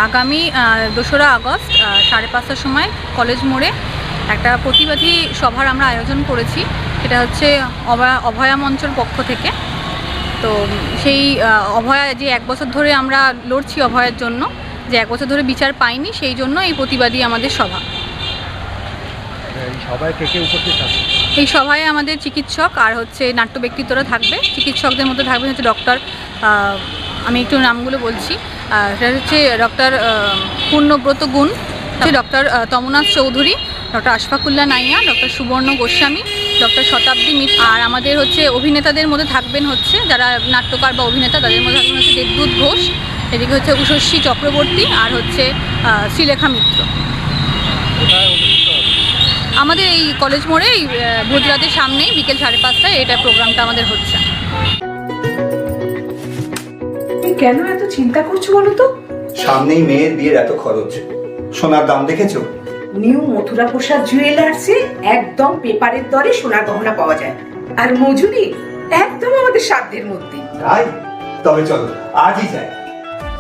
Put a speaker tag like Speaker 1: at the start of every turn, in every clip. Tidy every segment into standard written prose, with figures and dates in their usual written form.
Speaker 1: আগামী 2রা আগস্ট 5:30টার সময় কলেজ মোড়ে একটা প্রতিবাদী সভার আমরা আয়োজন করেছি। সেটা হচ্ছে অভয়া মঞ্চের পক্ষ থেকে। তো সেই অভয়া যে 1 বছর ধরে আমরা লড়ছি অভয়ার জন্য, যে 1 বছর ধরে বিচার পাইনি, সেই জন্য এই প্রতিবাদী আমাদের সভা। এই সভায় আমাদের চিকিৎসক আর হচ্ছে নাট্য ব্যক্তিত্বরা থাকবে। চিকিৎসকদের মধ্যে থাকবে হচ্ছে ডক্টর, আমি একটু নামগুলো বলছি, সেটা হচ্ছে doctor Purnabrata Gun, doctor Tamonath Chowdhury, doctor Ashfaqullah Naiya, doctor Subarna Goswami, doctor শতাব্দী মিত্র। আর আমাদের হচ্ছে অভিনেতাদের মধ্যে থাকবেন হচ্ছে যারা নাট্যকার বা অভিনেতা, তাদের মধ্যে থাকবেন হচ্ছে দেবদূত ঘোষ, এদিকে হচ্ছে উষশ্রী চক্রবর্তী, আর হচ্ছে শ্রীলেখা মিত্র। আমাদের এই কলেজ মোড়ে এই ভোজরাতের সামনেই বিকেল 5:30টায় এটা প্রোগ্রামটা আমাদের হচ্ছে।
Speaker 2: কেন এত চিন্তা করছো বলো তো?
Speaker 3: সামনেই মেয়ের বিয়ের এত খরচ, সোনার দাম দেখেছো?
Speaker 2: নিউ মথুরা প্রসাদ জুয়েলার্সে একদম পেপারের দরে সোনার গহনা পাওয়া যায়, আর মজুরি একদম আমাদের সাধ্যের মধ্যে।
Speaker 3: তাই তবে চলো আজই যাই।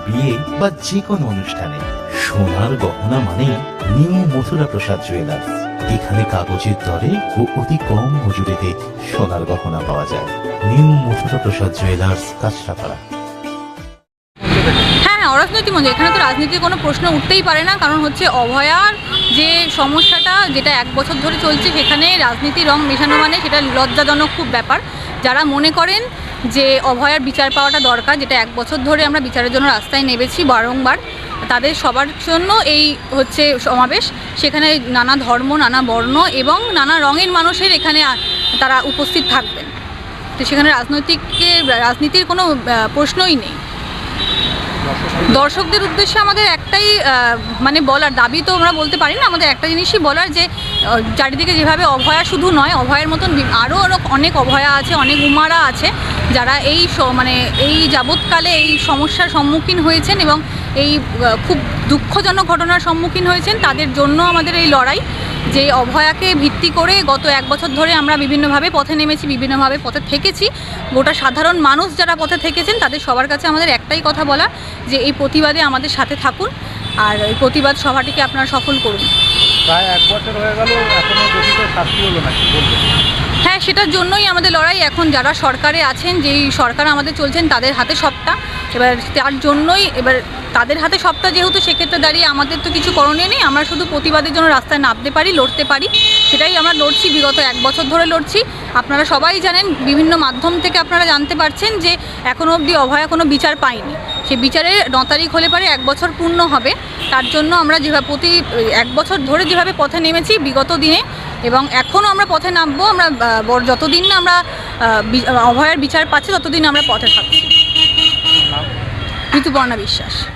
Speaker 4: বিয়ে বা যে কোনো অনুষ্ঠানে সোনার গহনা মানে নিউ মথুরা প্রসাদ জুয়েলার্স। এখানে কাগজের দরে ও অতি কম মজুরিতে সোনার গহনা পাওয়া যায়। নিউ মথুরা প্রসাদ জুয়েলার্স, কাঁচরাপাড়া।
Speaker 1: হ্যাঁ, অরাজনৈতিক মঞ্চ, এখানে তো রাজনীতির কোনো প্রশ্ন উঠতেই পারে না। কারণ হচ্ছে অভয়ার যে সমস্যাটা, যেটা 1 বছর ধরে চলছে, সেখানে রাজনীতির রং মেশানো মানে সেটা লজ্জাজনক খুব ব্যাপার। যারা মনে করেন যে অভয়ার বিচার পাওয়াটা দরকার, যেটা 1 বছর ধরে আমরা বিচারের জন্য রাস্তায় নেমেছি বারংবার, তাদের সবার জন্য এই হচ্ছে সমাবেশ। সেখানে নানা ধর্ম, নানা বর্ণ এবং নানা রঙের মানুষের এখানে তারা উপস্থিত থাকবেন। তো সেখানে রাজনীতির কোনো প্রশ্নই নেই। দর্শকদের উদ্দেশ্যে আমাদের একটাই মানে বলার, দাবি তো আমরা বলতে পারি না, আমাদের একটা জিনিসই বলার, যে চারিদিকে যেভাবে অভয়া শুধু নয়, অভয়ের মতন আরও অনেক অভয়া আছে, অনেক উমারা আছে, যারা এই যাবৎকালে এই সমস্যার সম্মুখীন হয়েছেন এবং এই খুব দুঃখজনক ঘটনার সম্মুখীন হয়েছেন। তাদের জন্য আমাদের এই লড়াই, যে অভয়াকে ভিত্তি করে গত 1 বছর ধরে আমরা বিভিন্নভাবে পথে নেমেছি, বিভিন্নভাবে পথে থেকেছি। গোটা সাধারণ মানুষ যারা পথে থেকেছেন, তাদের সবার কাছে আমাদের একটাই কথা বলা, যে এই প্রতিবাদে আমাদের সাথে থাকুন আর এই প্রতিবাদ সভাটিকে আপনারা সফল করুন।
Speaker 5: প্রায় 1 বছর হয়ে গেল, এখনো দোষীত শাস্তি হলো না, কি বলবেন?
Speaker 1: হ্যাঁ, সেটার জন্যই আমাদের লড়াই। এখন যারা সরকারে আছেন, যেই সরকার আমাদের চলছেন, তাদের হাতে সবটা। এবার তার জন্যই তাদের হাতে সবটা যেহেতু, সেক্ষেত্রে দাঁড়িয়ে আমাদের তো কিছু করণীয় নেই। আমরা শুধু প্রতিবাদের জন্য রাস্তায় নামতে পারি, লড়তে পারি। সেটাই আমরা লড়ছি, বিগত 1 বছর ধরে লড়ছি। আপনারা সবাই জানেন, বিভিন্ন মাধ্যম থেকে আপনারা জানতে পারছেন যে এখনও অবধি অভয়া কোনো বিচার পায়নি। সেই বিচারের 9 তারিখ হলে পরে 1 বছর পূর্ণ হবে। তার জন্য আমরা যেভাবে 1 বছর ধরে যেভাবে পথে নেমেছি বিগত দিনে, এবং এখনও আমরা পথে নামবো। আমরা যতদিন না আমরা অভয়ার বিচার পাচ্ছি, ততদিন আমরা পথে থাকছি। ঋতুপর্ণা বিশ্বাস।